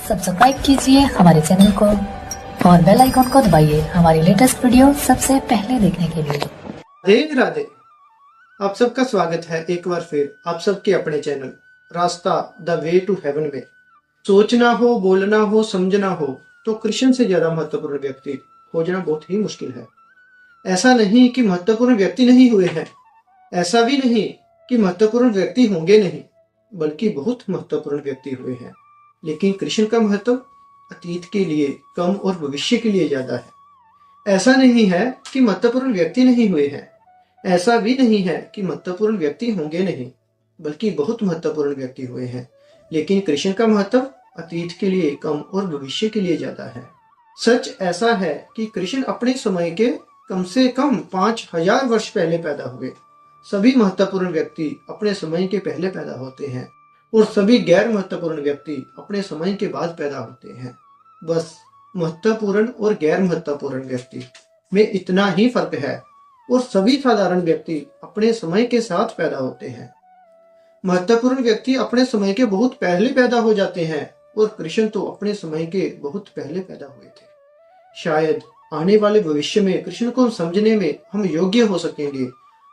Subscribe कीजिए हमारे channel को और बेल आइकॉन को दबाइए हमारी लेटेस्ट वीडियो सबसे पहले देखने के लिए। राधे राधे। आप सबका स्वागत है एक बार फिर आप सबके अपने चैनल रास्ता द वे टू हेवन में। सोचना हो, बोलना हो, समझना हो तो कृष्ण से ज्यादा महत्वपूर्ण व्यक्ति खोजना बहुत ही मुश्किल है। ऐसा नहीं कि महत्वपूर्ण व्यक्ति नहीं हुए हैं, ऐसा भी नहीं कि महत्वपूर्ण व्यक्ति होंगे नहीं, बल्कि बहुत महत्वपूर्ण व्यक्ति हुए हैं। लेकिन कृष्ण का महत्व अतीत के लिए कम और भविष्य के लिए ज्यादा है। ऐसा नहीं है कि महत्वपूर्ण व्यक्ति नहीं हुए हैं, ऐसा भी नहीं है कि महत्वपूर्ण व्यक्ति होंगे नहीं, बल्कि बहुत महत्वपूर्ण व्यक्ति हुए हैं। लेकिन कृष्ण का महत्व अतीत के लिए कम और भविष्य के लिए ज्यादा है। सच ऐसा है कि कृष्ण अपने समय के कम से कम 5000 वर्ष पहले पैदा हुए। सभी महत्वपूर्ण व्यक्ति अपने समय के पहले पैदा होते हैं और सभी गैर महत्वपूर्ण व्यक्ति अपने समय के बाद पैदा होते हैं। बस महत्वपूर्ण और गैर महत्वपूर्ण व्यक्ति में इतना ही फर्क है और सभी साधारण व्यक्ति अपने समय के साथ पैदा होते हैं। महत्वपूर्ण व्यक्ति अपने समय के बहुत पहले पैदा हो जाते हैं और कृष्ण तो अपने समय के बहुत पहले पैदा हुए थे। शायद आने वाले भविष्य में कृष्ण को समझने में हम योग्य हो सकेंगे।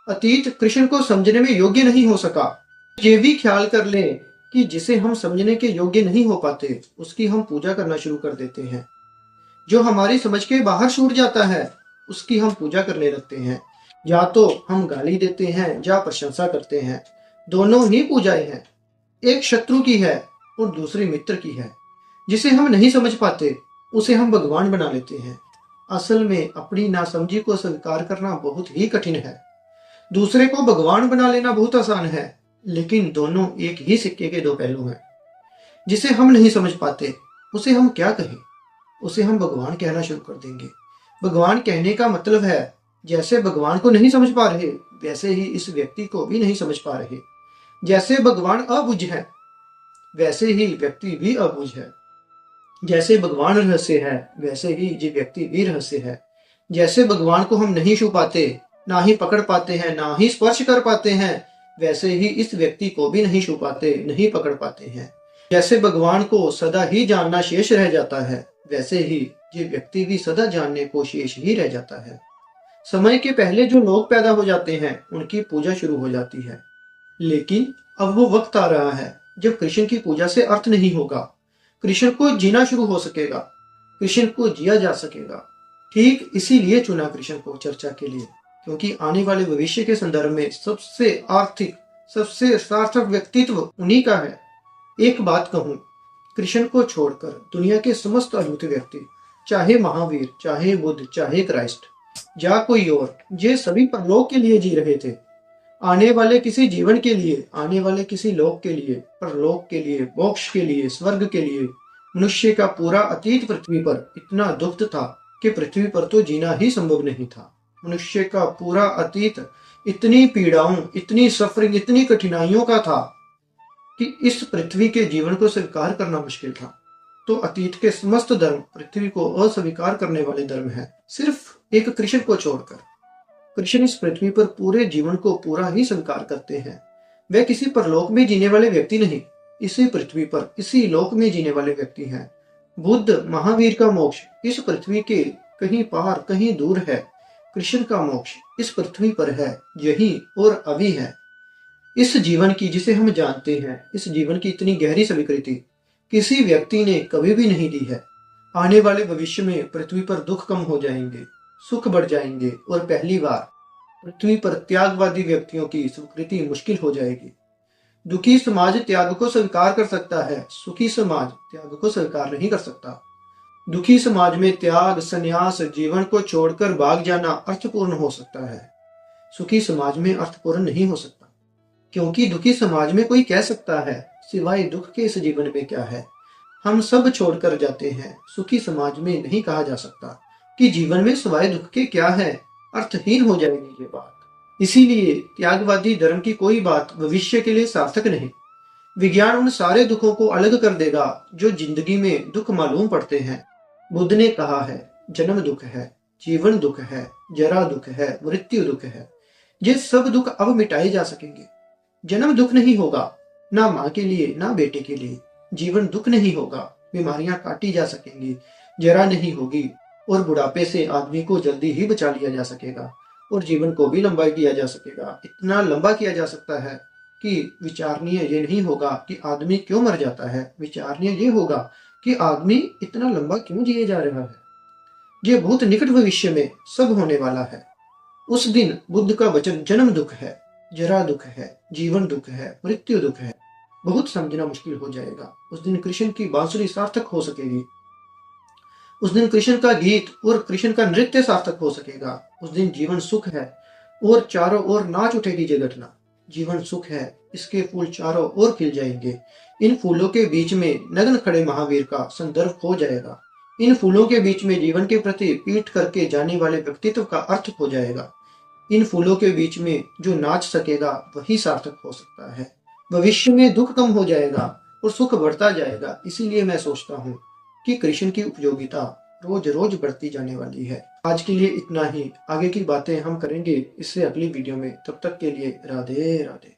अतीत कृष्ण को समझने में योग्य नहीं हो सका। ये भी ख्याल कर लें कि जिसे हम समझने के योग्य नहीं हो पाते उसकी हम पूजा करना शुरू कर देते हैं। जो हमारी समझ के बाहर छूट जाता है उसकी हम पूजा करने लगते हैं। या तो हम गाली देते हैं या प्रशंसा करते हैं, दोनों ही पूजाएं हैं। एक शत्रु की है और दूसरी मित्र की है। जिसे हम नहीं समझ पाते उसे हम भगवान बना लेते हैं। असल में अपनी नासमझी को स्वीकार करना बहुत ही कठिन है। दूसरे को भगवान बना लेना बहुत आसान है, लेकिन दोनों एक ही सिक्के के दो पहलू हैं। जिसे हम नहीं समझ पाते उसे हम क्या कहें, उसे हम भगवान कहना शुरू कर देंगे। भगवान कहने का मतलब है जैसे भगवान को नहीं समझ पा रहे वैसे ही इस व्यक्ति को भी नहीं समझ पा रहे। जैसे भगवान अबुझ है वैसे ही व्यक्ति भी अबुझ है। जैसे भगवान रहस्य है वैसे ही ये व्यक्ति भी रहस्य है। जैसे भगवान को हम नहीं छू पाते, ना ही पकड़ पाते हैं, ना ही स्पर्श कर पाते हैं, वैसे ही इस व्यक्ति को भी नहीं छू पाते, नहीं पकड़ पाते हैं। जैसे भगवान को सदा ही जानना शेष रह जाता है वैसे ही ये व्यक्ति भी सदा जानने को शेष ही रह जाता है। समय के पहले जो लोग पैदा हो जाते हैं उनकी पूजा शुरू हो जाती है। लेकिन अब वो वक्त आ रहा है जब कृष्ण की पूजा से अर्थ नहीं होगा। कृष्ण को जीना शुरू हो सकेगा, कृष्ण को जिया जा सकेगा। ठीक इसीलिए चुना कृष्ण को चर्चा के लिए, क्योंकि आने वाले भविष्य के संदर्भ में सबसे आर्थिक, सबसे सार्थक व्यक्तित्व उन्हीं का है। एक बात कहूं, कृष्ण को छोड़कर दुनिया के समस्त अद्भुत व्यक्ति, चाहे महावीर, चाहे बुद्ध, चाहे क्राइस्ट या कोई और, ये सभी परलोक के लिए जी रहे थे। आने वाले किसी जीवन के लिए, आने वाले किसी लोक के लिए, परलोक के लिए, मोक्ष के लिए, स्वर्ग के लिए। मनुष्य का पूरा अतीत पृथ्वी पर इतना दुख था कि पृथ्वी पर तो जीना ही संभव नहीं था। मनुष्य का पूरा अतीत इतनी पीड़ाओं, इतनी सफरिंग, इतनी कठिनाइयों का था कि इस पृथ्वी के जीवन को स्वीकार करना मुश्किल था। तो अतीत के समस्त धर्म पृथ्वी को अस्वीकार करने वाले धर्म हैं, सिर्फ एक कृष्ण को छोड़कर। कृष्ण इस पृथ्वी पर पूरे जीवन को पूरा ही स्वीकार करते हैं। वे किसी परलोक में जीने वाले व्यक्ति नहीं, इसी पृथ्वी पर, इसी लोक में जीने वाले व्यक्ति हैं। बुद्ध, महावीर का मोक्ष इस पृथ्वी के कहीं पार, कहीं दूर है। कृष्ण का मोक्ष इस पृथ्वी पर है, यही और अभी है। इस जीवन की, जिसे हम जानते हैं, इस जीवन की इतनी गहरी स्वीकृति किसी व्यक्ति ने कभी भी नहीं दी है। आने वाले भविष्य में पृथ्वी पर दुख कम हो जाएंगे, सुख बढ़ जाएंगे और पहली बार पृथ्वी पर त्यागवादी व्यक्तियों की स्वीकृति मुश्किल हो जाएगी। दुखी समाज त्याग को स्वीकार कर सकता है, सुखी समाज त्याग को स्वीकार नहीं कर सकता। दुखी समाज में त्याग, संन्यास, जीवन को छोड़कर भाग जाना अर्थपूर्ण हो सकता है। सुखी समाज में अर्थपूर्ण नहीं हो सकता, क्योंकि दुखी समाज में कोई कह सकता है सिवाय दुख के इस जीवन में क्या है, हम सब छोड़कर जाते हैं। सुखी समाज में नहीं कहा जा सकता कि जीवन में सिवाय दुख के क्या है, अर्थहीन हो जाएगी ये बात। इसीलिए त्यागवादी धर्म की कोई बात भविष्य के लिए सार्थक नहीं। विज्ञान उन सारे दुखों को अलग कर देगा जो जिंदगी में दुख मालूम पड़ते हैं। बुद्ध ने कहा है जन्म दुख है, जीवन दुख है, जरा दुख है, मृत्यु दुख है। ये सब दुख अब मिटाए जा सकेंगे। जन्म दुख नहीं होगा, ना माँ के लिए ना बेटे के लिए। जीवन दुख नहीं होगा, बीमारियां काटी जा सकेंगी, जरा नहीं होगी और बुढ़ापे से आदमी को जल्दी ही बचा लिया जा सकेगा और जीवन को भी लंबा किया जा सकेगा। इतना लंबा किया जा सकता है कि विचारणीय ये नहीं होगा कि आदमी क्यों मर जाता है, विचारणीय ये होगा कि आदमी इतना लंबा क्यों जिए जा रहा है। ये बहुत निकट भविष्य में सब होने वाला है। उस दिन बुद्ध का वचन जन्म दुख है, जरा दुख है, जीवन दुख है, मृत्यु दुख है, बहुत समझना मुश्किल हो जाएगा। उस दिन कृष्ण की बांसुरी सार्थक हो सकेगी, उस दिन कृष्ण का गीत और कृष्ण का नृत्य सार्थक हो सकेगा। उस दिन जीवन सुख है और चारों ओर नाच उठेगी ये घटना। जीवन सुख है, इसके फूल चारों ओर खिल जाएंगे। इन फूलों के बीच में नग्न खड़े महावीर का संदर्भ हो जाएगा। इन फूलों के बीच में जीवन के प्रति पीठ करके जाने वाले व्यक्तित्व का अर्थ हो जाएगा। इन फूलों के बीच में जो नाच सकेगा वही सार्थक हो सकता है। भविष्य में दुख कम हो जाएगा और सुख बढ़ता जाएगा। इसीलिए मैं सोचता हूँ कि कृष्ण की उपयोगिता रोज रोज बढ़ती जाने वाली है। आज के लिए इतना ही, आगे की बातें हम करेंगे इससे अगली वीडियो में। तब तक के लिए राधे राधे।